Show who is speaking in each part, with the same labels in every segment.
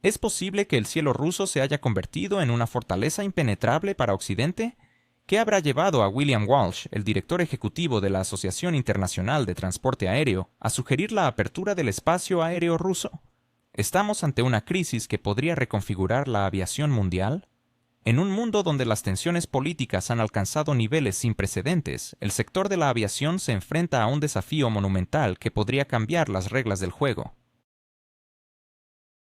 Speaker 1: ¿Es posible que el cielo ruso se haya convertido en una fortaleza impenetrable para Occidente? ¿Qué habrá llevado a William Walsh, el director ejecutivo de la Asociación Internacional de Transporte Aéreo, a sugerir la apertura del espacio aéreo ruso? ¿Estamos ante una crisis que podría reconfigurar la aviación mundial? En un mundo donde las tensiones políticas han alcanzado niveles sin precedentes, el sector de la aviación se enfrenta a un desafío monumental que podría cambiar las reglas del juego.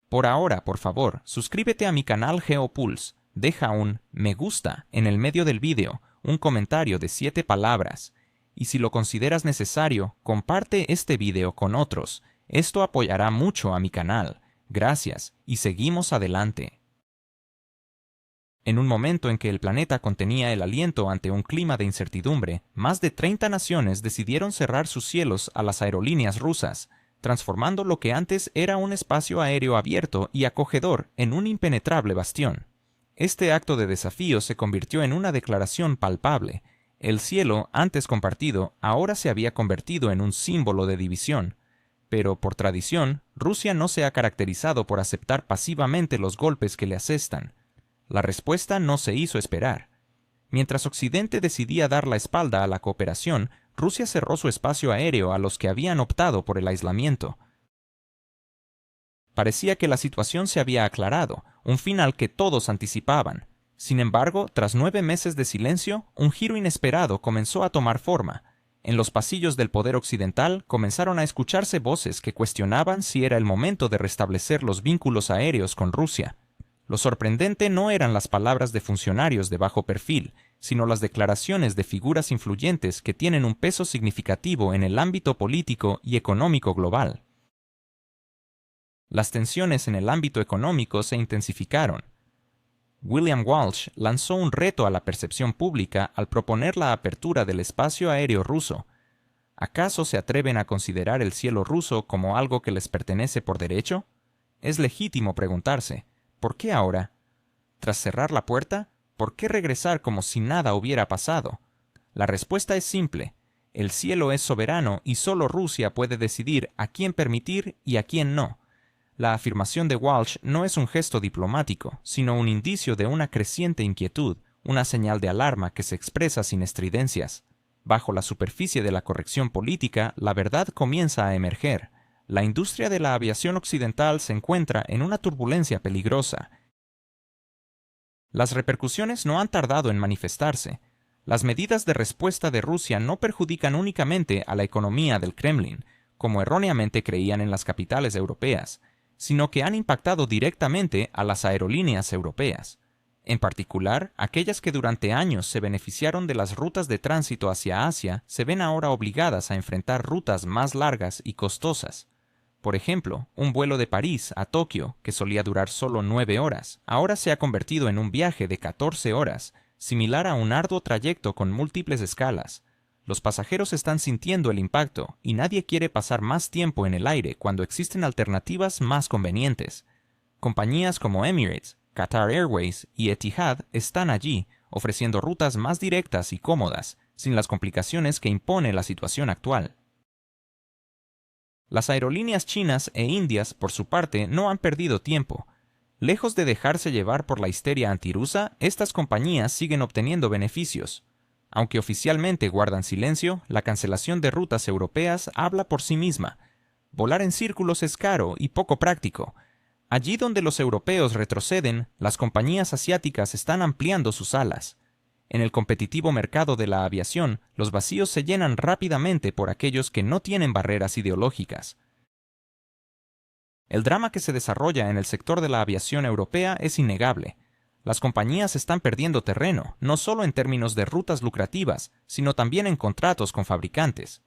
Speaker 1: Por ahora, por favor, suscríbete a mi canal GeoPulse, deja un me gusta en el medio del vídeo, un comentario de 7 palabras, y si lo consideras necesario, comparte este vídeo con otros. Esto apoyará mucho a mi canal. Gracias, y seguimos adelante. En un momento en que el planeta contenía el aliento ante un clima de incertidumbre, más de 30 naciones decidieron cerrar sus cielos a las aerolíneas rusas, transformando lo que antes era un espacio aéreo abierto y acogedor en un impenetrable bastión. Este acto de desafío se convirtió en una declaración palpable. El cielo, antes compartido, ahora se había convertido en un símbolo de división. Pero, por tradición, Rusia no se ha caracterizado por aceptar pasivamente los golpes que le asestan. La respuesta no se hizo esperar. Mientras Occidente decidía dar la espalda a la cooperación, Rusia cerró su espacio aéreo a los que habían optado por el aislamiento. Parecía que la situación se había aclarado, un final que todos anticipaban. Sin embargo, tras 9 meses de silencio, un giro inesperado comenzó a tomar forma. En los pasillos del poder occidental comenzaron a escucharse voces que cuestionaban si era el momento de restablecer los vínculos aéreos con Rusia. Lo sorprendente no eran las palabras de funcionarios de bajo perfil, sino las declaraciones de figuras influyentes que tienen un peso significativo en el ámbito político y económico global. Las tensiones en el ámbito económico se intensificaron. William Walsh lanzó un reto a la percepción pública al proponer la apertura del espacio aéreo ruso. ¿Acaso se atreven a considerar el cielo ruso como algo que les pertenece por derecho? Es legítimo preguntarse, ¿por qué ahora? Tras cerrar la puerta, ¿por qué regresar como si nada hubiera pasado? La respuesta es simple. El cielo es soberano y solo Rusia puede decidir a quién permitir y a quién no. La afirmación de Walsh no es un gesto diplomático, sino un indicio de una creciente inquietud, una señal de alarma que se expresa sin estridencias. Bajo la superficie de la corrección política, la verdad comienza a emerger. La industria de la aviación occidental se encuentra en una turbulencia peligrosa. Las repercusiones no han tardado en manifestarse. Las medidas de respuesta de Rusia no perjudican únicamente a la economía del Kremlin, como erróneamente creían en las capitales europeas, sino que han impactado directamente a las aerolíneas europeas. En particular, aquellas que durante años se beneficiaron de las rutas de tránsito hacia Asia se ven ahora obligadas a enfrentar rutas más largas y costosas. Por ejemplo, un vuelo de París a Tokio, que solía durar solo 9 horas, ahora se ha convertido en un viaje de 14 horas, similar a un arduo trayecto con múltiples escalas. Los pasajeros están sintiendo el impacto y nadie quiere pasar más tiempo en el aire cuando existen alternativas más convenientes. Compañías como Emirates, Qatar Airways y Etihad están allí, ofreciendo rutas más directas y cómodas, sin las complicaciones que impone la situación actual. Las aerolíneas chinas e indias, por su parte, no han perdido tiempo. Lejos de dejarse llevar por la histeria antirrusa, estas compañías siguen obteniendo beneficios. Aunque oficialmente guardan silencio, la cancelación de rutas europeas habla por sí misma. Volar en círculos es caro y poco práctico. Allí donde los europeos retroceden, las compañías asiáticas están ampliando sus alas. En el competitivo mercado de la aviación, los vacíos se llenan rápidamente por aquellos que no tienen barreras ideológicas. El drama que se desarrolla en el sector de la aviación europea es innegable. Las compañías están perdiendo terreno, no solo en términos de rutas lucrativas, sino también en contratos con fabricantes.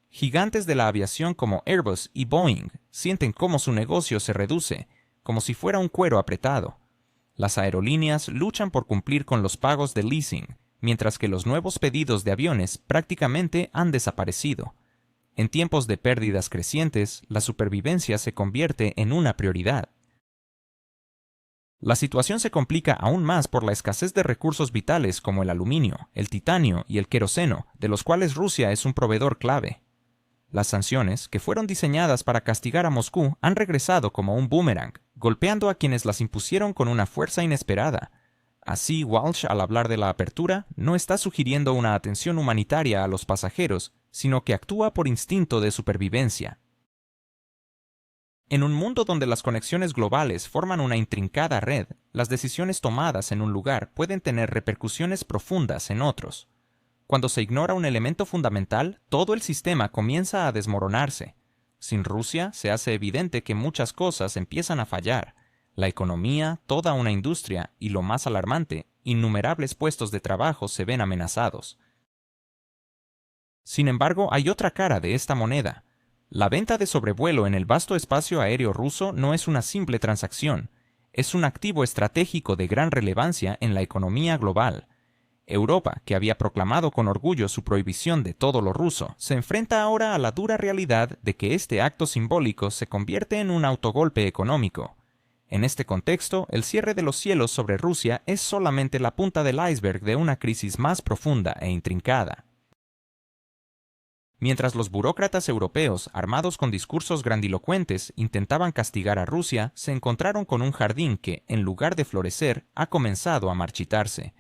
Speaker 1: Gigantes de la aviación como Airbus y Boeing sienten cómo su negocio se reduce, como si fuera un cuero apretado. Las aerolíneas luchan por cumplir con los pagos de leasing, mientras que los nuevos pedidos de aviones prácticamente han desaparecido. En tiempos de pérdidas crecientes, la supervivencia se convierte en una prioridad. La situación se complica aún más por la escasez de recursos vitales como el aluminio, el titanio y el queroseno, de los cuales Rusia es un proveedor clave. Las sanciones, que fueron diseñadas para castigar a Moscú, han regresado como un boomerang, golpeando a quienes las impusieron con una fuerza inesperada. Así, Walsh, al hablar de la apertura, no está sugiriendo una atención humanitaria a los pasajeros, sino que actúa por instinto de supervivencia. En un mundo donde las conexiones globales forman una intrincada red, las decisiones tomadas en un lugar pueden tener repercusiones profundas en otros. Cuando se ignora un elemento fundamental, todo el sistema comienza a desmoronarse. Sin Rusia, se hace evidente que muchas cosas empiezan a fallar. La economía, toda una industria y, lo más alarmante, innumerables puestos de trabajo se ven amenazados. Sin embargo, hay otra cara de esta moneda. La venta de sobrevuelo en el vasto espacio aéreo ruso no es una simple transacción. Es un activo estratégico de gran relevancia en la economía global. Europa, que había proclamado con orgullo su prohibición de todo lo ruso, se enfrenta ahora a la dura realidad de que este acto simbólico se convierte en un autogolpe económico. En este contexto, el cierre de los cielos sobre Rusia es solamente la punta del iceberg de una crisis más profunda e intrincada. Mientras los burócratas europeos, armados con discursos grandilocuentes, intentaban castigar a Rusia, se encontraron con un jardín que, en lugar de florecer, ha comenzado a marchitarse.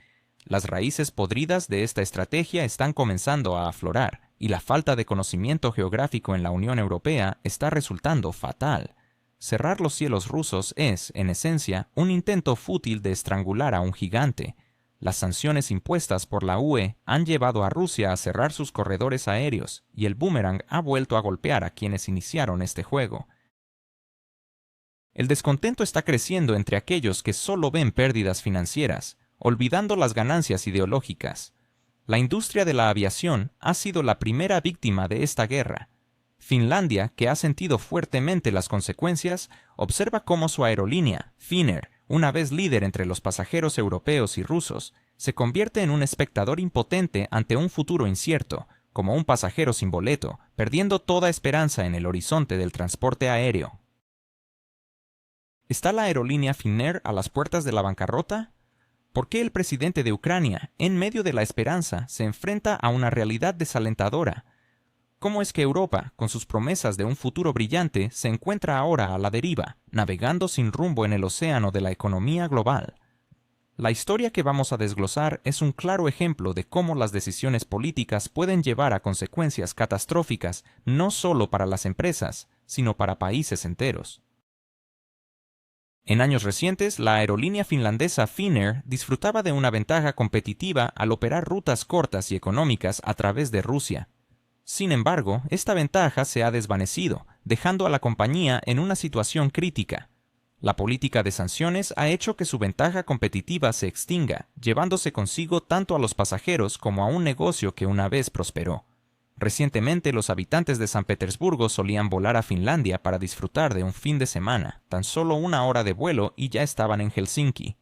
Speaker 1: Las raíces podridas de esta estrategia están comenzando a aflorar, y la falta de conocimiento geográfico en la Unión Europea está resultando fatal. Cerrar los cielos rusos es, en esencia, un intento fútil de estrangular a un gigante. Las sanciones impuestas por la UE han llevado a Rusia a cerrar sus corredores aéreos, y el boomerang ha vuelto a golpear a quienes iniciaron este juego. El descontento está creciendo entre aquellos que solo ven pérdidas financieras, olvidando las ganancias ideológicas. La industria de la aviación ha sido la primera víctima de esta guerra. Finlandia, que ha sentido fuertemente las consecuencias, observa cómo su aerolínea, Finnair, una vez líder entre los pasajeros europeos y rusos, se convierte en un espectador impotente ante un futuro incierto, como un pasajero sin boleto, perdiendo toda esperanza en el horizonte del transporte aéreo. ¿Está la aerolínea Finnair a las puertas de la bancarrota? ¿Por qué el presidente de Ucrania, en medio de la esperanza, se enfrenta a una realidad desalentadora? ¿Cómo es que Europa, con sus promesas de un futuro brillante, se encuentra ahora a la deriva, navegando sin rumbo en el océano de la economía global? La historia que vamos a desglosar es un claro ejemplo de cómo las decisiones políticas pueden llevar a consecuencias catastróficas no solo para las empresas, sino para países enteros. En años recientes, la aerolínea finlandesa Finnair disfrutaba de una ventaja competitiva al operar rutas cortas y económicas a través de Rusia. Sin embargo, esta ventaja se ha desvanecido, dejando a la compañía en una situación crítica. La política de sanciones ha hecho que su ventaja competitiva se extinga, llevándose consigo tanto a los pasajeros como a un negocio que una vez prosperó. Recientemente, los habitantes de San Petersburgo solían volar a Finlandia para disfrutar de un fin de semana, tan solo 1 hora de vuelo y ya estaban en Helsinki.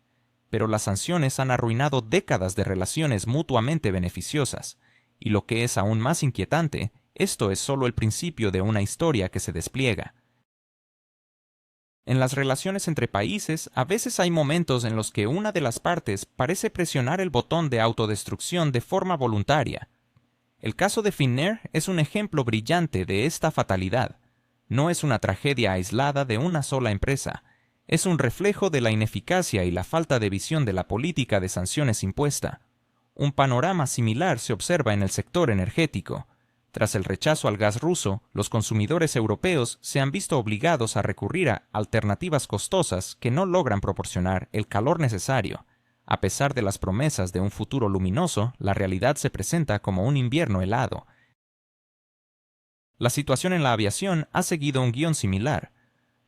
Speaker 1: Pero las sanciones han arruinado décadas de relaciones mutuamente beneficiosas, y lo que es aún más inquietante, esto es solo el principio de una historia que se despliega. En las relaciones entre países, a veces hay momentos en los que una de las partes parece presionar el botón de autodestrucción de forma voluntaria. El caso de Finnair es un ejemplo brillante de esta fatalidad. No es una tragedia aislada de una sola empresa. Es un reflejo de la ineficacia y la falta de visión de la política de sanciones impuesta. Un panorama similar se observa en el sector energético. Tras el rechazo al gas ruso, los consumidores europeos se han visto obligados a recurrir a alternativas costosas que no logran proporcionar el calor necesario. A pesar de las promesas de un futuro luminoso, la realidad se presenta como un invierno helado. La situación en la aviación ha seguido un guión similar.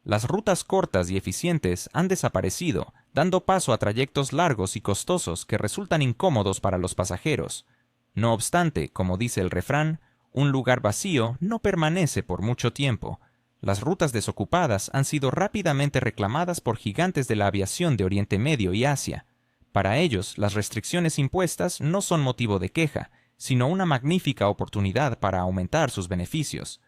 Speaker 1: Las rutas cortas y eficientes han desaparecido, dando paso a trayectos largos y costosos que resultan incómodos para los pasajeros. No obstante, como dice el refrán, un lugar vacío no permanece por mucho tiempo. Las rutas desocupadas han sido rápidamente reclamadas por gigantes de la aviación de Oriente Medio y Asia. Para ellos, las restricciones impuestas no son motivo de queja, sino una magnífica oportunidad para aumentar sus beneficios.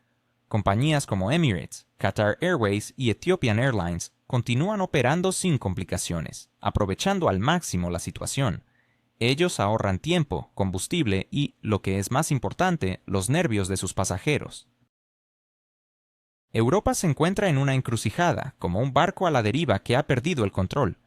Speaker 1: Compañías como Emirates, Qatar Airways y Ethiopian Airlines continúan operando sin complicaciones, aprovechando al máximo la situación. Ellos ahorran tiempo, combustible y, lo que es más importante, los nervios de sus pasajeros. Europa se encuentra en una encrucijada, como un barco a la deriva que ha perdido el control.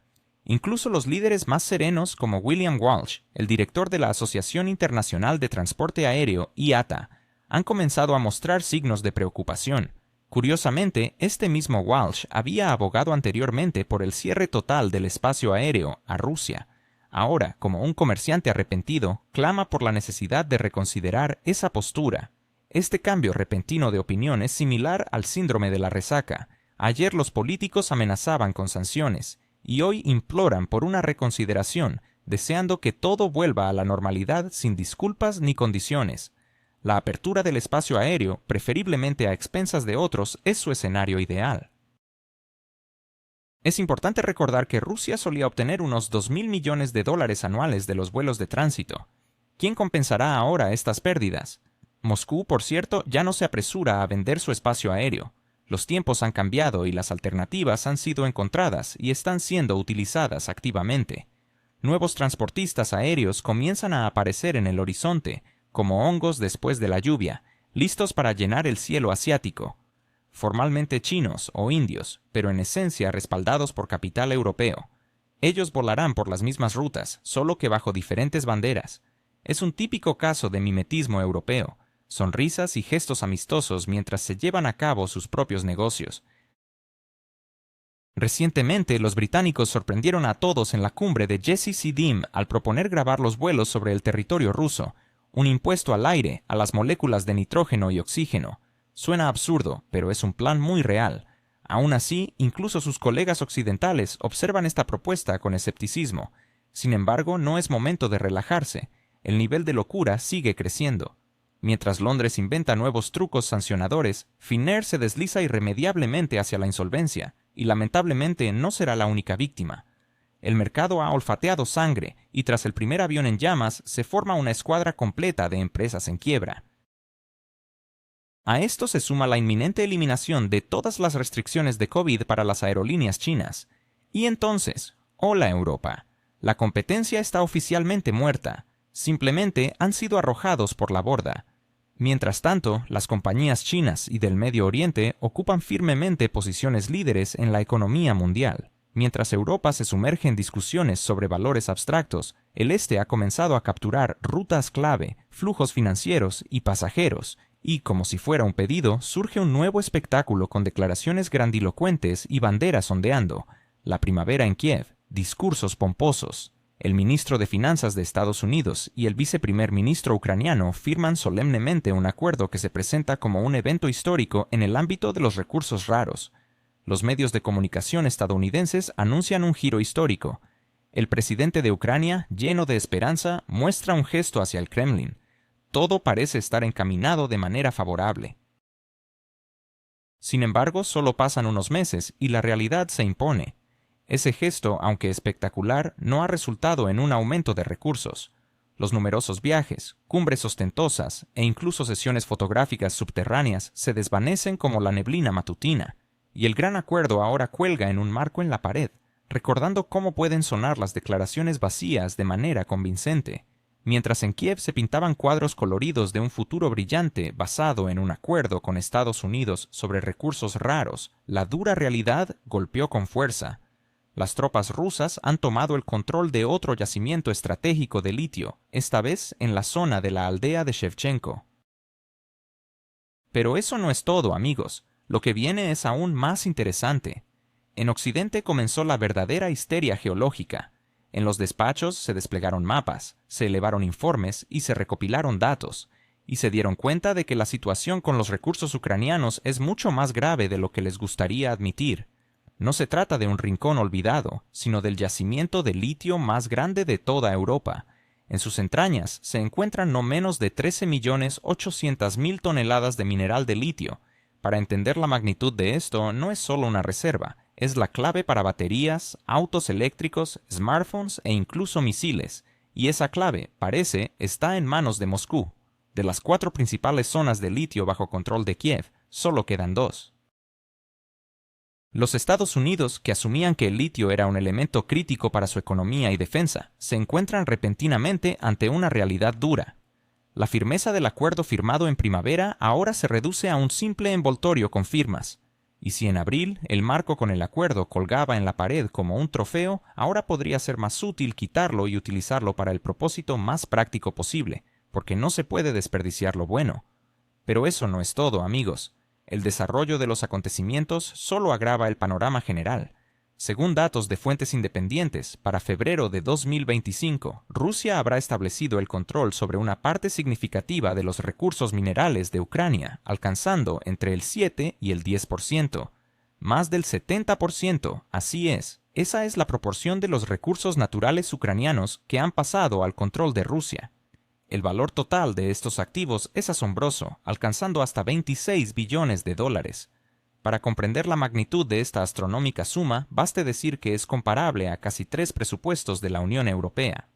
Speaker 1: Incluso los líderes más serenos como William Walsh, el director de la Asociación Internacional de Transporte Aéreo, IATA, han comenzado a mostrar signos de preocupación. Curiosamente, este mismo Walsh había abogado anteriormente por el cierre total del espacio aéreo a Rusia. Ahora, como un comerciante arrepentido, clama por la necesidad de reconsiderar esa postura. Este cambio repentino de opinión es similar al síndrome de la resaca. Ayer los políticos amenazaban con sanciones, y hoy imploran por una reconsideración, deseando que todo vuelva a la normalidad sin disculpas ni condiciones. La apertura del espacio aéreo, preferiblemente a expensas de otros, es su escenario ideal. Es importante recordar que Rusia solía obtener unos 2.000 millones de dólares anuales de los vuelos de tránsito. ¿Quién compensará ahora estas pérdidas? Moscú, por cierto, ya no se apresura a vender su espacio aéreo. Los tiempos han cambiado y las alternativas han sido encontradas y están siendo utilizadas activamente. Nuevos transportistas aéreos comienzan a aparecer en el horizonte, como hongos después de la lluvia, listos para llenar el cielo asiático. Formalmente chinos o indios, pero en esencia respaldados por capital europeo. Ellos volarán por las mismas rutas, solo que bajo diferentes banderas. Es un típico caso de mimetismo europeo. Sonrisas y gestos amistosos mientras se llevan a cabo sus propios negocios. Recientemente, los británicos sorprendieron a todos en la cumbre de Jesse C. Dim al proponer grabar los vuelos sobre el territorio ruso, un impuesto al aire, a las moléculas de nitrógeno y oxígeno. Suena absurdo, pero es un plan muy real. Aún así, incluso sus colegas occidentales observan esta propuesta con escepticismo. Sin embargo, no es momento de relajarse. El nivel de locura sigue creciendo. Mientras Londres inventa nuevos trucos sancionadores, Finnair se desliza irremediablemente hacia la insolvencia, y lamentablemente no será la única víctima. El mercado ha olfateado sangre, y tras el primer avión en llamas, se forma una escuadra completa de empresas en quiebra. A esto se suma la inminente eliminación de todas las restricciones de COVID para las aerolíneas chinas. Y entonces, hola Europa, la competencia está oficialmente muerta. Simplemente han sido arrojados por la borda. Mientras tanto, las compañías chinas y del Medio Oriente ocupan firmemente posiciones líderes en la economía mundial. Mientras Europa se sumerge en discusiones sobre valores abstractos, el Este ha comenzado a capturar rutas clave, flujos financieros y pasajeros, y, como si fuera un pedido, surge un nuevo espectáculo con declaraciones grandilocuentes y banderas ondeando. La primavera en Kiev, discursos pomposos. El ministro de Finanzas de Estados Unidos y el viceprimer ministro ucraniano firman solemnemente un acuerdo que se presenta como un evento histórico en el ámbito de los recursos raros. Los medios de comunicación estadounidenses anuncian un giro histórico. El presidente de Ucrania, lleno de esperanza, muestra un gesto hacia el Kremlin. Todo parece estar encaminado de manera favorable. Sin embargo, solo pasan unos meses y la realidad se impone. Ese gesto, aunque espectacular, no ha resultado en un aumento de recursos. Los numerosos viajes, cumbres ostentosas e incluso sesiones fotográficas subterráneas se desvanecen como la neblina matutina, y el gran acuerdo ahora cuelga en un marco en la pared, recordando cómo pueden sonar las declaraciones vacías de manera convincente. Mientras en Kiev se pintaban cuadros coloridos de un futuro brillante basado en un acuerdo con Estados Unidos sobre recursos raros, la dura realidad golpeó con fuerza. Las tropas rusas han tomado el control de otro yacimiento estratégico de litio, esta vez en la zona de la aldea de Shevchenko. Pero eso no es todo, amigos. Lo que viene es aún más interesante. En Occidente comenzó la verdadera histeria geológica. En los despachos se desplegaron mapas, se elevaron informes y se recopilaron datos, y se dieron cuenta de que la situación con los recursos ucranianos es mucho más grave de lo que les gustaría admitir. No se trata de un rincón olvidado, sino del yacimiento de litio más grande de toda Europa. En sus entrañas se encuentran no menos de 13.800.000 toneladas de mineral de litio. Para entender la magnitud de esto, no es solo una reserva, es la clave para baterías, autos eléctricos, smartphones e incluso misiles. Y esa clave, parece, está en manos de Moscú. De las 4 principales zonas de litio bajo control de Kiev, solo quedan 2. Los Estados Unidos, que asumían que el litio era un elemento crítico para su economía y defensa, se encuentran repentinamente ante una realidad dura. la firmeza del acuerdo firmado en primavera ahora se reduce a un simple envoltorio con firmas. Y si en abril el marco con el acuerdo colgaba en la pared como un trofeo, ahora podría ser más útil quitarlo y utilizarlo para el propósito más práctico posible, porque no se puede desperdiciar lo bueno. Pero eso no es todo, amigos. El desarrollo de los acontecimientos solo agrava el panorama general. Según datos de fuentes independientes, para febrero de 2025, Rusia habrá establecido el control sobre una parte significativa de los recursos minerales de Ucrania, alcanzando entre el 7 y el 10%. Más del 70%, así es. Esa es la proporción de los recursos naturales ucranianos que han pasado al control de Rusia. El valor total de estos activos es asombroso, alcanzando hasta 26 billones de dólares. Para comprender la magnitud de esta astronómica suma, baste decir que es comparable a casi 3 presupuestos de la Unión Europea.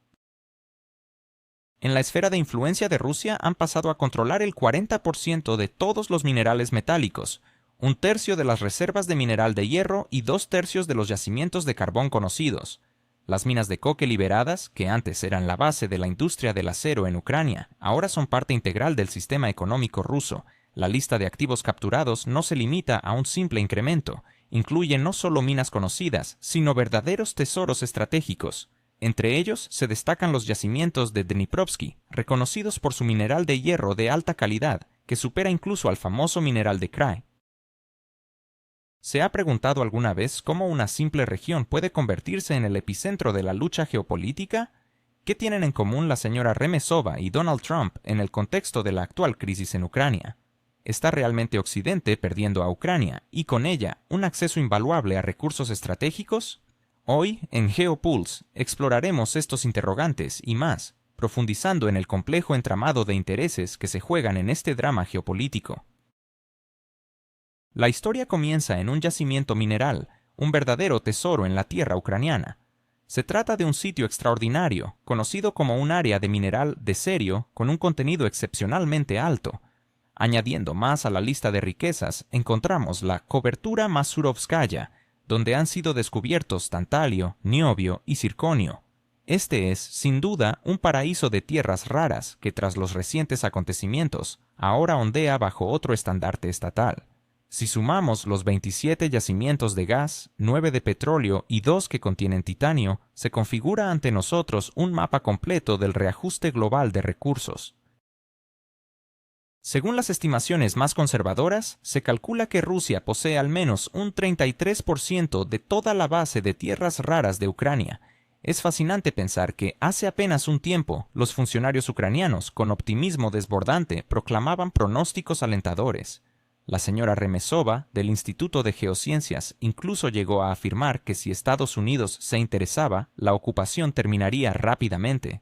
Speaker 1: En la esfera de influencia de Rusia han pasado a controlar el 40% de todos los minerales metálicos, un tercio de las reservas de mineral de hierro y 2/3 de los yacimientos de carbón conocidos. Las minas de coque liberadas, que antes eran la base de la industria del acero en Ucrania, ahora son parte integral del sistema económico ruso. La lista de activos capturados no se limita a un simple incremento, incluye no solo minas conocidas, sino verdaderos tesoros estratégicos. Entre ellos se destacan los yacimientos de Dniprovsky, reconocidos por su mineral de hierro de alta calidad, que supera incluso al famoso mineral de Krai. ¿Se ha preguntado alguna vez cómo una simple región puede convertirse en el epicentro de la lucha geopolítica? ¿Qué tienen en común la señora Remesova y Donald Trump en el contexto de la actual crisis en Ucrania? ¿Está realmente Occidente perdiendo a Ucrania y con ella un acceso invaluable a recursos estratégicos? Hoy, en GeoPulse, exploraremos estos interrogantes y más, profundizando en el complejo entramado de intereses que se juegan en este drama geopolítico. La historia comienza en un yacimiento mineral, un verdadero tesoro en la tierra ucraniana. Se trata de un sitio extraordinario, conocido como un área de mineral de serio con un contenido excepcionalmente alto. Añadiendo más a la lista de riquezas, encontramos la cobertura Masurovskaya, donde han sido descubiertos tantalio, niobio y circonio. Este es, sin duda, un paraíso de tierras raras que tras los recientes acontecimientos, ahora ondea bajo otro estandarte estatal. Si sumamos los 27 yacimientos de gas, 9 de petróleo y 2 que contienen titanio, se configura ante nosotros un mapa completo del reajuste global de recursos. Según las estimaciones más conservadoras, se calcula que Rusia posee al menos un 33% de toda la base de tierras raras de Ucrania. Es fascinante pensar que hace apenas un tiempo, los funcionarios ucranianos, con optimismo desbordante, proclamaban pronósticos alentadores. La señora Remesova, del Instituto de Geociencias, incluso llegó a afirmar que si Estados Unidos se interesaba, la ocupación terminaría rápidamente.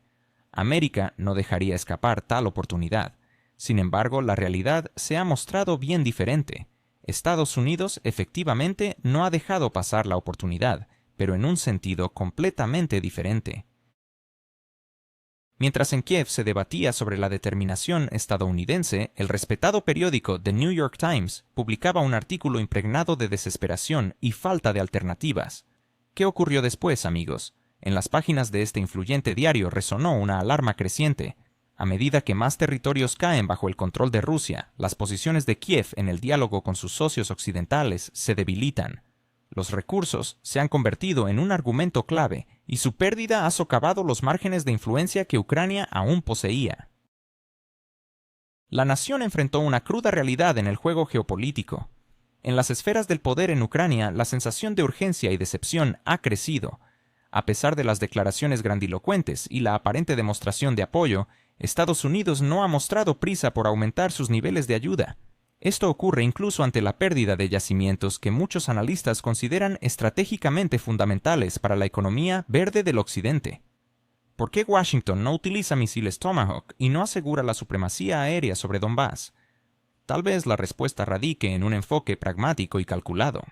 Speaker 1: América no dejaría escapar tal oportunidad. Sin embargo, la realidad se ha mostrado bien diferente. Estados Unidos efectivamente no ha dejado pasar la oportunidad, pero en un sentido completamente diferente. Mientras en Kiev se debatía sobre la determinación estadounidense, el respetado periódico The New York Times publicaba un artículo impregnado de desesperación y falta de alternativas. ¿Qué ocurrió después, amigos? En las páginas de este influyente diario resonó una alarma creciente. A medida que más territorios caen bajo el control de Rusia, las posiciones de Kiev en el diálogo con sus socios occidentales se debilitan. Los recursos se han convertido en un argumento clave y su pérdida ha socavado los márgenes de influencia que Ucrania aún poseía. La nación enfrentó una cruda realidad en el juego geopolítico. En las esferas del poder en Ucrania, la sensación de urgencia y decepción ha crecido. A pesar de las declaraciones grandilocuentes y la aparente demostración de apoyo, Estados Unidos no ha mostrado prisa por aumentar sus niveles de ayuda. Esto ocurre incluso ante la pérdida de yacimientos que muchos analistas consideran estratégicamente fundamentales para la economía verde del Occidente. ¿Por qué Washington no utiliza misiles Tomahawk y no asegura la supremacía aérea sobre Donbass? Tal vez la respuesta radique en un enfoque pragmático y calculado.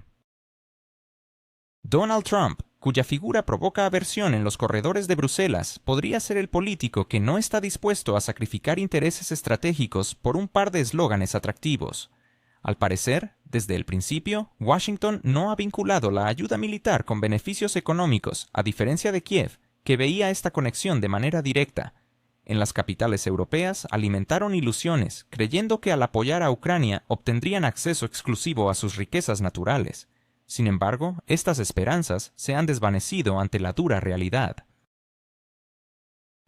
Speaker 1: Donald Trump, cuya figura provoca aversión en los corredores de Bruselas, podría ser el político que no está dispuesto a sacrificar intereses estratégicos por un par de eslóganes atractivos. Al parecer, desde el principio, Washington no ha vinculado la ayuda militar con beneficios económicos, a diferencia de Kiev, que veía esta conexión de manera directa. en las capitales europeas alimentaron ilusiones, creyendo que al apoyar a Ucrania obtendrían acceso exclusivo a sus riquezas naturales. Sin embargo, estas esperanzas se han desvanecido ante la dura realidad.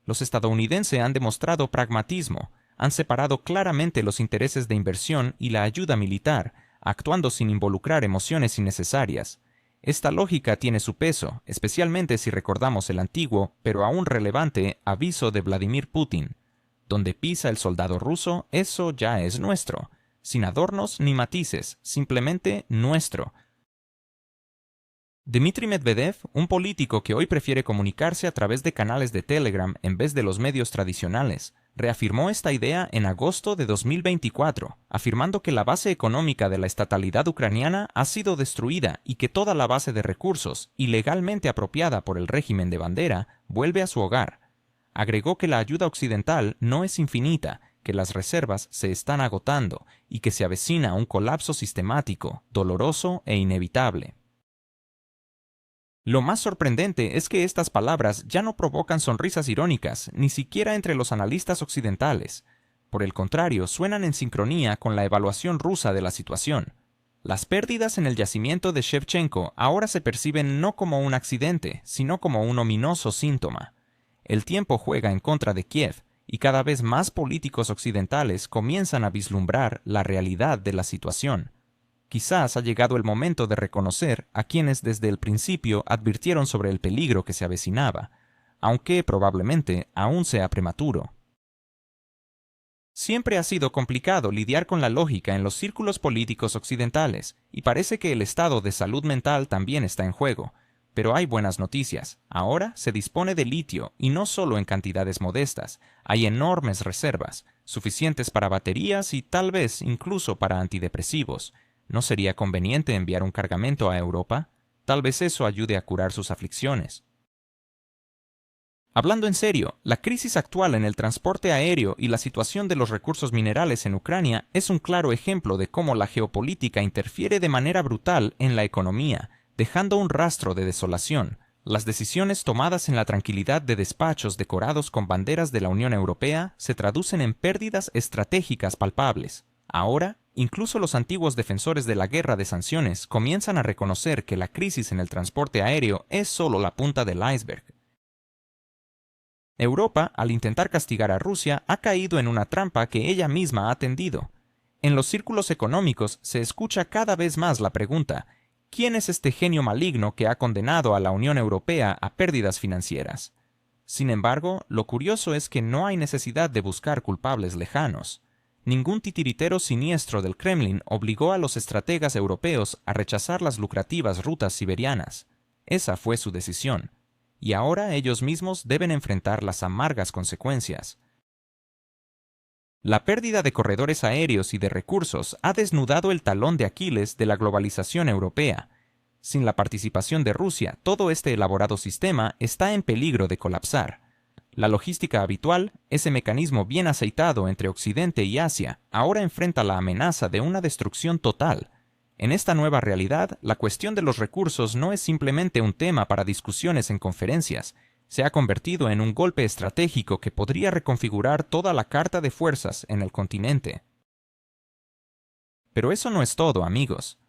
Speaker 1: Los estadounidenses han demostrado pragmatismo, han separado claramente los intereses de inversión y la ayuda militar, actuando sin involucrar emociones innecesarias. Esta lógica tiene su peso, especialmente si recordamos el antiguo, pero aún relevante, aviso de Vladimir Putin: donde pisa el soldado ruso, eso ya es nuestro, sin adornos ni matices, simplemente nuestro. Dmitry Medvedev, un político que hoy prefiere comunicarse a través de canales de Telegram en vez de los medios tradicionales, reafirmó esta idea en agosto de 2024, afirmando que la base económica de la estatalidad ucraniana ha sido destruida y que toda la base de recursos, ilegalmente apropiada por el régimen de Bandera, vuelve a su hogar. Agregó que la ayuda occidental no es infinita, que las reservas se están agotando y que se avecina un colapso sistemático, doloroso e inevitable. Lo más sorprendente es que estas palabras ya no provocan sonrisas irónicas, ni siquiera entre los analistas occidentales. Por el contrario, suenan en sincronía con la evaluación rusa de la situación. Las pérdidas en el yacimiento de Shevchenko ahora se perciben no como un accidente, sino como un ominoso síntoma. El tiempo juega en contra de Kiev, y cada vez más políticos occidentales comienzan a vislumbrar la realidad de la situación. Quizás ha llegado el momento de reconocer a quienes desde el principio advirtieron sobre el peligro que se avecinaba, aunque probablemente aún sea prematuro. Siempre ha sido complicado lidiar con la lógica en los círculos políticos occidentales, y parece que el estado de salud mental también está en juego. Pero hay buenas noticias. Ahora se dispone de litio, y no solo en cantidades modestas. Hay enormes reservas, suficientes para baterías y tal vez incluso para antidepresivos. ¿No sería conveniente enviar un cargamento a Europa? Tal vez eso ayude a curar sus aflicciones. Hablando en serio, la crisis actual en el transporte aéreo y la situación de los recursos minerales en Ucrania es un claro ejemplo de cómo la geopolítica interfiere de manera brutal en la economía, dejando un rastro de desolación. Las decisiones tomadas en la tranquilidad de despachos decorados con banderas de la Unión Europea se traducen en pérdidas estratégicas palpables. Ahora, incluso los antiguos defensores de la guerra de sanciones comienzan a reconocer que la crisis en el transporte aéreo es solo la punta del iceberg. Europa, al intentar castigar a Rusia, ha caído en una trampa que ella misma ha tendido. En los círculos económicos se escucha cada vez más la pregunta: ¿quién es este genio maligno que ha condenado a la Unión Europea a pérdidas financieras? Sin embargo, lo curioso es que no hay necesidad de buscar culpables lejanos. Ningún titiritero siniestro del Kremlin obligó a los estrategas europeos a rechazar las lucrativas rutas siberianas. Esa fue su decisión, y ahora ellos mismos deben enfrentar las amargas consecuencias. La pérdida de corredores aéreos y de recursos ha desnudado el talón de Aquiles de la globalización europea. Sin la participación de Rusia, todo este elaborado sistema está en peligro de colapsar. La logística habitual, ese mecanismo bien aceitado entre Occidente y Asia, ahora enfrenta la amenaza de una destrucción total. En esta nueva realidad, la cuestión de los recursos no es simplemente un tema para discusiones en conferencias. Se ha convertido en un golpe estratégico que podría reconfigurar toda la carta de fuerzas en el continente. Pero eso no es todo, amigos.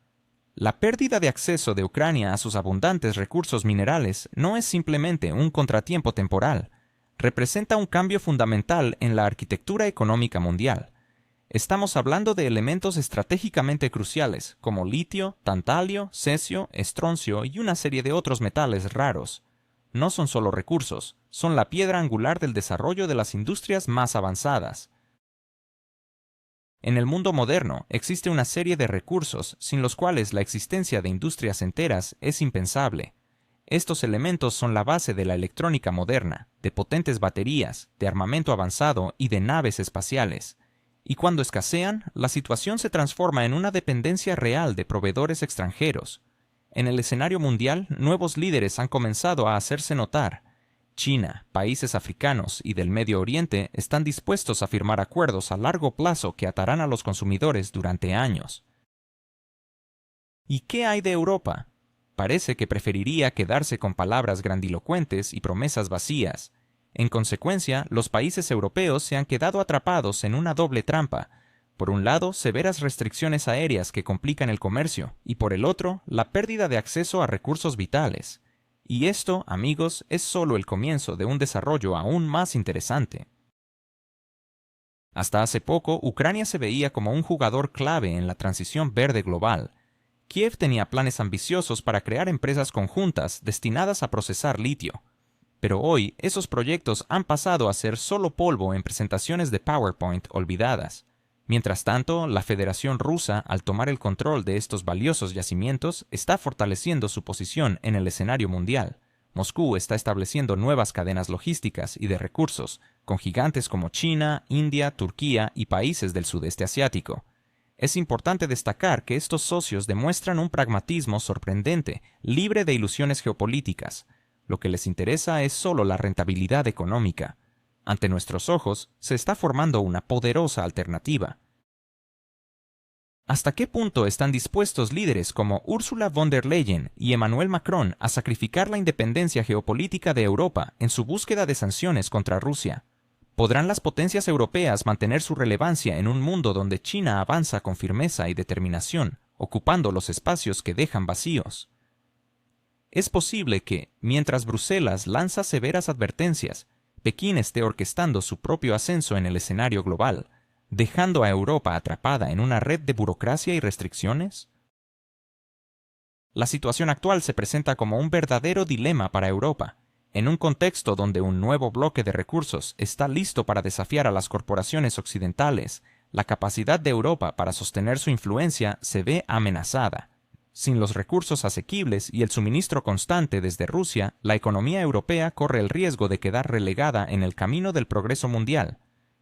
Speaker 1: La pérdida de acceso de Ucrania a sus abundantes recursos minerales no es simplemente un contratiempo temporal. Representa un cambio fundamental en la arquitectura económica mundial. Estamos hablando de elementos estratégicamente cruciales como litio, tantalio, cesio, estroncio y una serie de otros metales raros. No son solo recursos, son la piedra angular del desarrollo de las industrias más avanzadas. En el mundo moderno existe una serie de recursos sin los cuales la existencia de industrias enteras es impensable. Estos elementos son la base de la electrónica moderna, de potentes baterías, de armamento avanzado y de naves espaciales. Y cuando escasean, la situación se transforma en una dependencia real de proveedores extranjeros. En el escenario mundial, nuevos líderes han comenzado a hacerse notar. China, países africanos y del Medio Oriente están dispuestos a firmar acuerdos a largo plazo que atarán a los consumidores durante años. ¿Y qué hay de Europa? Parece que preferiría quedarse con palabras grandilocuentes y promesas vacías. En consecuencia, los países europeos se han quedado atrapados en una doble trampa. Por un lado, severas restricciones aéreas que complican el comercio, y por el otro, la pérdida de acceso a recursos vitales. Y esto, amigos, es solo el comienzo de un desarrollo aún más interesante. Hasta hace poco, Ucrania se veía como un jugador clave en la transición verde global. Kiev tenía planes ambiciosos para crear empresas conjuntas destinadas a procesar litio. Pero hoy, esos proyectos han pasado a ser solo polvo en presentaciones de PowerPoint olvidadas. Mientras tanto, la Federación Rusa, al tomar el control de estos valiosos yacimientos, está fortaleciendo su posición en el escenario mundial. Moscú está estableciendo nuevas cadenas logísticas y de recursos, con gigantes como China, India, Turquía y países del sudeste asiático. Es importante destacar que estos socios demuestran un pragmatismo sorprendente, libre de ilusiones geopolíticas. Lo que les interesa es solo la rentabilidad económica. Ante nuestros ojos, se está formando una poderosa alternativa. ¿Hasta qué punto están dispuestos líderes como Ursula von der Leyen y Emmanuel Macron a sacrificar la independencia geopolítica de Europa en su búsqueda de sanciones contra Rusia? ¿Podrán las potencias europeas mantener su relevancia en un mundo donde China avanza con firmeza y determinación, ocupando los espacios que dejan vacíos? Es posible que, mientras Bruselas lanza severas advertencias, Pekín esté orquestando su propio ascenso en el escenario global, dejando a Europa atrapada en una red de burocracia y restricciones. La situación actual se presenta como un verdadero dilema para Europa, en un contexto donde un nuevo bloque de recursos está listo para desafiar a las corporaciones occidentales. La capacidad de Europa para sostener su influencia se ve amenazada. Sin los recursos asequibles y el suministro constante desde Rusia, la economía europea corre el riesgo de quedar relegada en el camino del progreso mundial.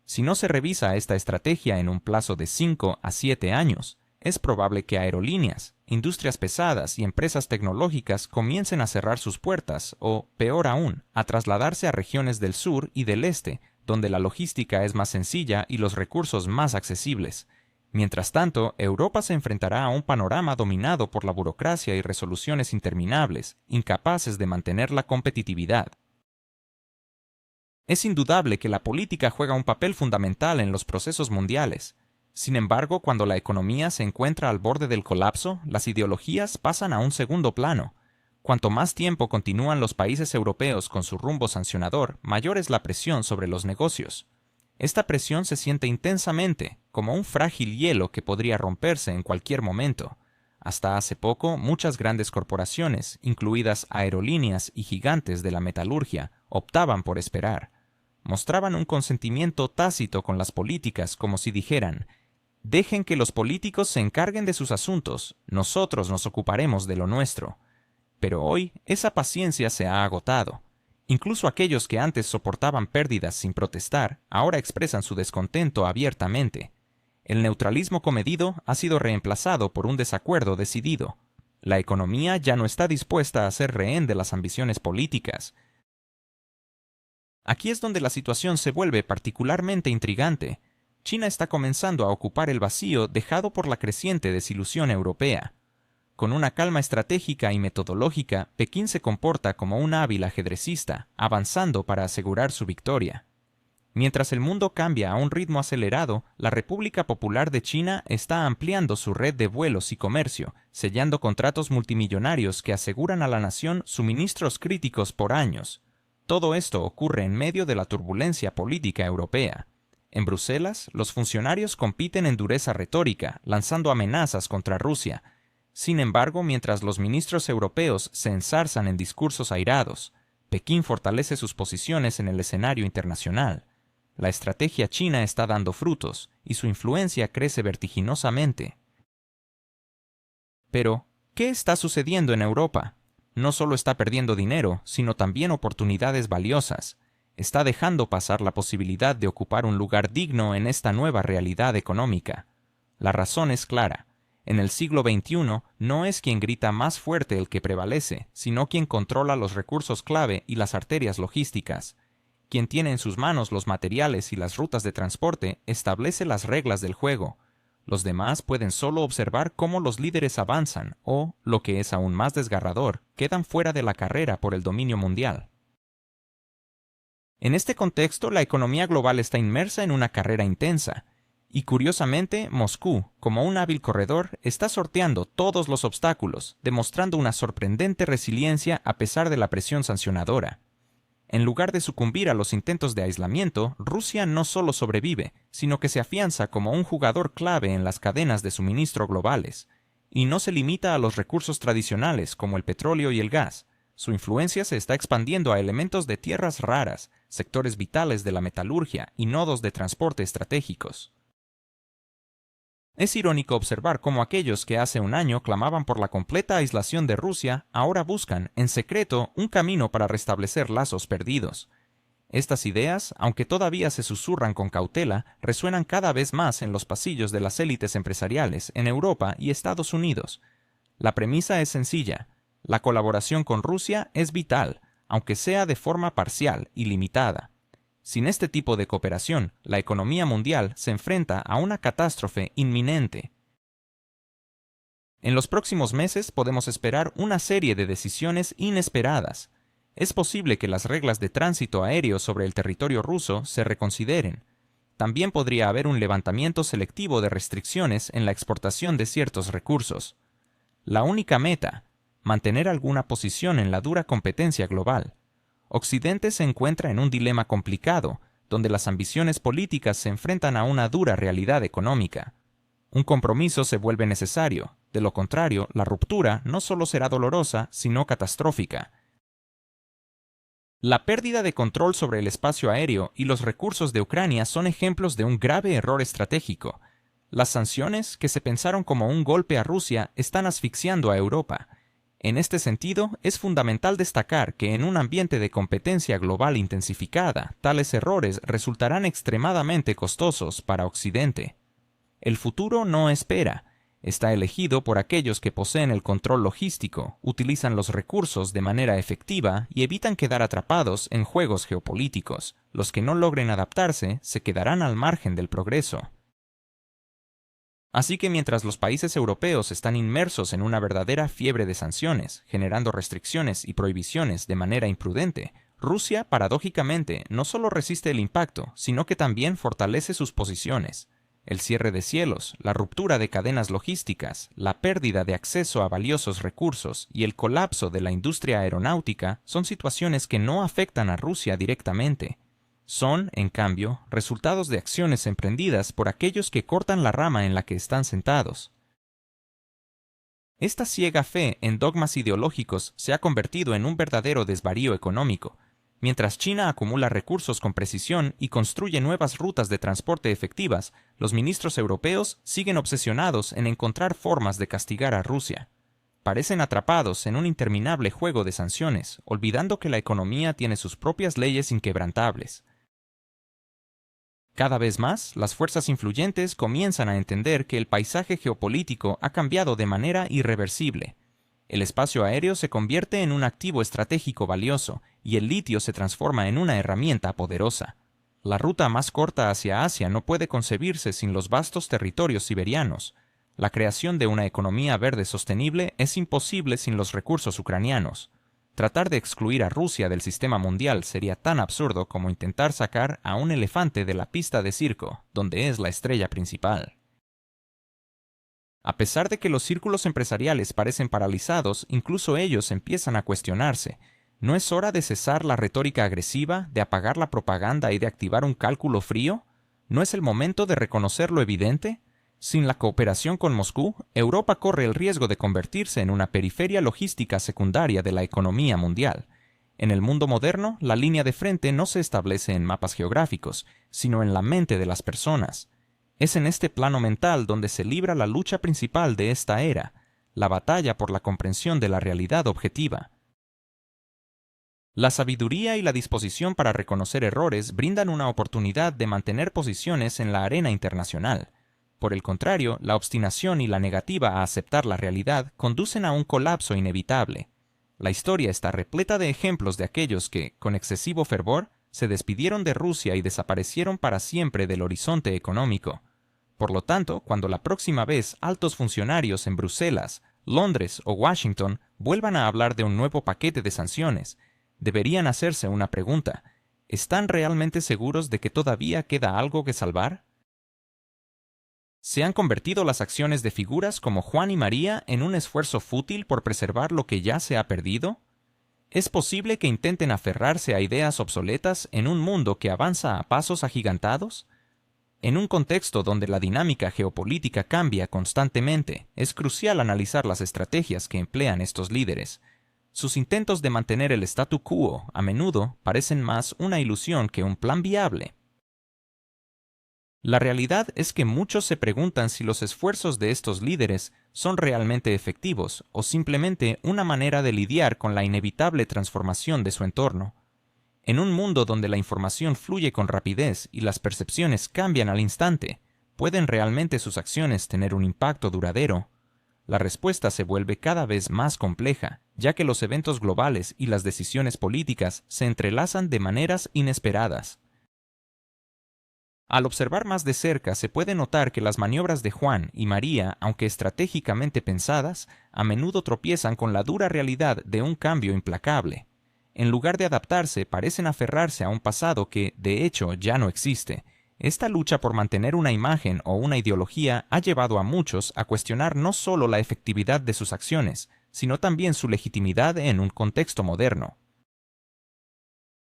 Speaker 1: Si no se revisa esta estrategia en un plazo de 5 a 7 años, es probable que aerolíneas, industrias pesadas y empresas tecnológicas comiencen a cerrar sus puertas o, peor aún, a trasladarse a regiones del sur y del este, donde la logística es más sencilla y los recursos más accesibles. Mientras tanto, Europa se enfrentará a un panorama dominado por la burocracia y resoluciones interminables, incapaces de mantener la competitividad. Es indudable que la política juega un papel fundamental en los procesos mundiales. Sin embargo, cuando la economía se encuentra al borde del colapso, las ideologías pasan a un segundo plano. Cuanto más tiempo continúan los países europeos con su rumbo sancionador, mayor es la presión sobre los negocios. Esta presión se siente intensamente, como un frágil hielo que podría romperse en cualquier momento. Hasta hace poco, muchas grandes corporaciones, incluidas aerolíneas y gigantes de la metalurgia, optaban por esperar. Mostraban un consentimiento tácito con las políticas, como si dijeran: «Dejen que los políticos se encarguen de sus asuntos, nosotros nos ocuparemos de lo nuestro». Pero hoy esa paciencia se ha agotado. Incluso aquellos que antes soportaban pérdidas sin protestar, ahora expresan su descontento abiertamente. El neutralismo comedido ha sido reemplazado por un desacuerdo decidido. La economía ya no está dispuesta a ser rehén de las ambiciones políticas. Aquí es donde la situación se vuelve particularmente intrigante. China está comenzando a ocupar el vacío dejado por la creciente desilusión europea. Con una calma estratégica y metodológica, Pekín se comporta como un hábil ajedrecista, avanzando para asegurar su victoria. Mientras el mundo cambia a un ritmo acelerado, la República Popular de China está ampliando su red de vuelos y comercio, sellando contratos multimillonarios que aseguran a la nación suministros críticos por años. Todo esto ocurre en medio de la turbulencia política europea. En Bruselas, los funcionarios compiten en dureza retórica, lanzando amenazas contra Rusia. Sin embargo, mientras los ministros europeos se ensarzan en discursos airados, Pekín fortalece sus posiciones en el escenario internacional. La estrategia china está dando frutos, y su influencia crece vertiginosamente. Pero, ¿qué está sucediendo en Europa? No solo está perdiendo dinero, sino también oportunidades valiosas. Está dejando pasar la posibilidad de ocupar un lugar digno en esta nueva realidad económica. La razón es clara. En el siglo XXI no es quien grita más fuerte el que prevalece, sino quien controla los recursos clave y las arterias logísticas. Quien tiene en sus manos los materiales y las rutas de transporte establece las reglas del juego. Los demás pueden solo observar cómo los líderes avanzan o, lo que es aún más desgarrador, quedan fuera de la carrera por el dominio mundial. En este contexto, la economía global está inmersa en una carrera intensa, y curiosamente, Moscú, como un hábil corredor, está sorteando todos los obstáculos, demostrando una sorprendente resiliencia a pesar de la presión sancionadora. En lugar de sucumbir a los intentos de aislamiento, Rusia no solo sobrevive, sino que se afianza como un jugador clave en las cadenas de suministro globales, y no se limita a los recursos tradicionales como el petróleo y el gas. Su influencia se está expandiendo a elementos de tierras raras, sectores vitales de la metalurgia y nodos de transporte estratégicos. Es irónico observar cómo aquellos que hace un año clamaban por la completa aislación de Rusia ahora buscan, en secreto, un camino para restablecer lazos perdidos. Estas ideas, aunque todavía se susurran con cautela, resuenan cada vez más en los pasillos de las élites empresariales en Europa y Estados Unidos. La premisa es sencilla: la colaboración con Rusia es vital, aunque sea de forma parcial y limitada. Sin este tipo de cooperación, la economía mundial se enfrenta a una catástrofe inminente. En los próximos meses podemos esperar una serie de decisiones inesperadas. Es posible que las reglas de tránsito aéreo sobre el territorio ruso se reconsideren. También podría haber un levantamiento selectivo de restricciones en la exportación de ciertos recursos. La única meta: mantener alguna posición en la dura competencia global. Occidente se encuentra en un dilema complicado, donde las ambiciones políticas se enfrentan a una dura realidad económica. Un compromiso se vuelve necesario; de lo contrario, la ruptura no solo será dolorosa, sino catastrófica. La pérdida de control sobre el espacio aéreo y los recursos de Ucrania son ejemplos de un grave error estratégico. Las sanciones, que se pensaron como un golpe a Rusia, están asfixiando a Europa. En este sentido, es fundamental destacar que en un ambiente de competencia global intensificada, tales errores resultarán extremadamente costosos para Occidente. El futuro no espera. Está elegido por aquellos que poseen el control logístico, utilizan los recursos de manera efectiva y evitan quedar atrapados en juegos geopolíticos. Los que no logren adaptarse se quedarán al margen del progreso. Así que mientras los países europeos están inmersos en una verdadera fiebre de sanciones, generando restricciones y prohibiciones de manera imprudente, Rusia, paradójicamente, no solo resiste el impacto, sino que también fortalece sus posiciones. El cierre de cielos, la ruptura de cadenas logísticas, la pérdida de acceso a valiosos recursos y el colapso de la industria aeronáutica son situaciones que no afectan a Rusia directamente. Son, en cambio, resultados de acciones emprendidas por aquellos que cortan la rama en la que están sentados. Esta ciega fe en dogmas ideológicos se ha convertido en un verdadero desvarío económico. Mientras China acumula recursos con precisión y construye nuevas rutas de transporte efectivas, los ministros europeos siguen obsesionados en encontrar formas de castigar a Rusia. Parecen atrapados en un interminable juego de sanciones, olvidando que la economía tiene sus propias leyes inquebrantables. Cada vez más, las fuerzas influyentes comienzan a entender que el paisaje geopolítico ha cambiado de manera irreversible. El espacio aéreo se convierte en un activo estratégico valioso y el litio se transforma en una herramienta poderosa. La ruta más corta hacia Asia no puede concebirse sin los vastos territorios siberianos. La creación de una economía verde sostenible es imposible sin los recursos ucranianos. Tratar de excluir a Rusia del sistema mundial sería tan absurdo como intentar sacar a un elefante de la pista de circo, donde es la estrella principal. A pesar de que los círculos empresariales parecen paralizados, incluso ellos empiezan a cuestionarse. ¿No es hora de cesar la retórica agresiva, de apagar la propaganda y de activar un cálculo frío? ¿No es el momento de reconocer lo evidente? Sin la cooperación con Moscú, Europa corre el riesgo de convertirse en una periferia logística secundaria de la economía mundial. En el mundo moderno, la línea de frente no se establece en mapas geográficos, sino en la mente de las personas. Es en este plano mental donde se libra la lucha principal de esta era, la batalla por la comprensión de la realidad objetiva. La sabiduría y la disposición para reconocer errores brindan una oportunidad de mantener posiciones en la arena internacional. Por el contrario, la obstinación y la negativa a aceptar la realidad conducen a un colapso inevitable. La historia está repleta de ejemplos de aquellos que, con excesivo fervor, se despidieron de Rusia y desaparecieron para siempre del horizonte económico. Por lo tanto, cuando la próxima vez altos funcionarios en Bruselas, Londres o Washington vuelvan a hablar de un nuevo paquete de sanciones, deberían hacerse una pregunta: ¿están realmente seguros de que todavía queda algo que salvar? ¿Se han convertido las acciones de figuras como Juan y María en un esfuerzo fútil por preservar lo que ya se ha perdido? ¿Es posible que intenten aferrarse a ideas obsoletas en un mundo que avanza a pasos agigantados? En un contexto donde la dinámica geopolítica cambia constantemente, es crucial analizar las estrategias que emplean estos líderes. Sus intentos de mantener el statu quo a menudo parecen más una ilusión que un plan viable. La realidad es que muchos se preguntan si los esfuerzos de estos líderes son realmente efectivos o simplemente una manera de lidiar con la inevitable transformación de su entorno. En un mundo donde la información fluye con rapidez y las percepciones cambian al instante, ¿pueden realmente sus acciones tener un impacto duradero? La respuesta se vuelve cada vez más compleja, ya que los eventos globales y las decisiones políticas se entrelazan de maneras inesperadas. Al observar más de cerca se puede notar que las maniobras de Juan y María, aunque estratégicamente pensadas, a menudo tropiezan con la dura realidad de un cambio implacable. En lugar de adaptarse, parecen aferrarse a un pasado que, de hecho, ya no existe. Esta lucha por mantener una imagen o una ideología ha llevado a muchos a cuestionar no solo la efectividad de sus acciones, sino también su legitimidad en un contexto moderno.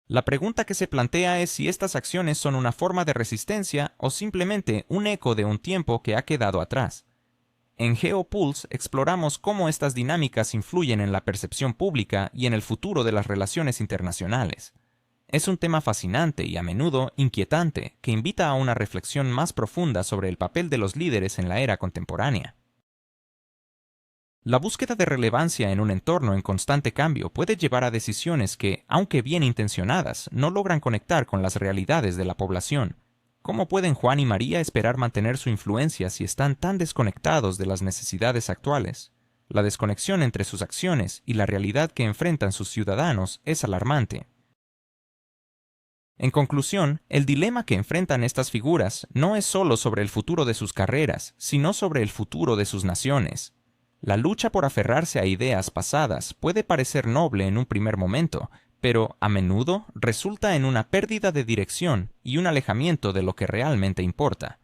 Speaker 1: La pregunta que se plantea es si estas acciones son una forma de resistencia o simplemente un eco de un tiempo que ha quedado atrás. En GeoPulse exploramos cómo estas dinámicas influyen en la percepción pública y en el futuro de las relaciones internacionales. Es un tema fascinante y a menudo inquietante que invita a una reflexión más profunda sobre el papel de los líderes en la era contemporánea. La búsqueda de relevancia en un entorno en constante cambio puede llevar a decisiones que, aunque bien intencionadas, no logran conectar con las realidades de la población. ¿Cómo pueden Juan y María esperar mantener su influencia si están tan desconectados de las necesidades actuales? La desconexión entre sus acciones y la realidad que enfrentan sus ciudadanos es alarmante. En conclusión, el dilema que enfrentan estas figuras no es solo sobre el futuro de sus carreras, sino sobre el futuro de sus naciones. La lucha por aferrarse a ideas pasadas puede parecer noble en un primer momento, pero a menudo resulta en una pérdida de dirección y un alejamiento de lo que realmente importa.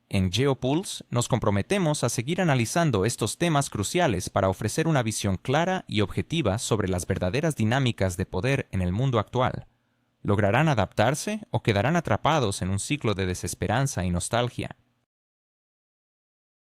Speaker 1: En GeoPulse nos comprometemos a seguir analizando estos temas cruciales para ofrecer una visión clara y objetiva sobre las verdaderas dinámicas de poder en el mundo actual. ¿Lograrán adaptarse o quedarán atrapados en un ciclo de desesperanza y nostalgia?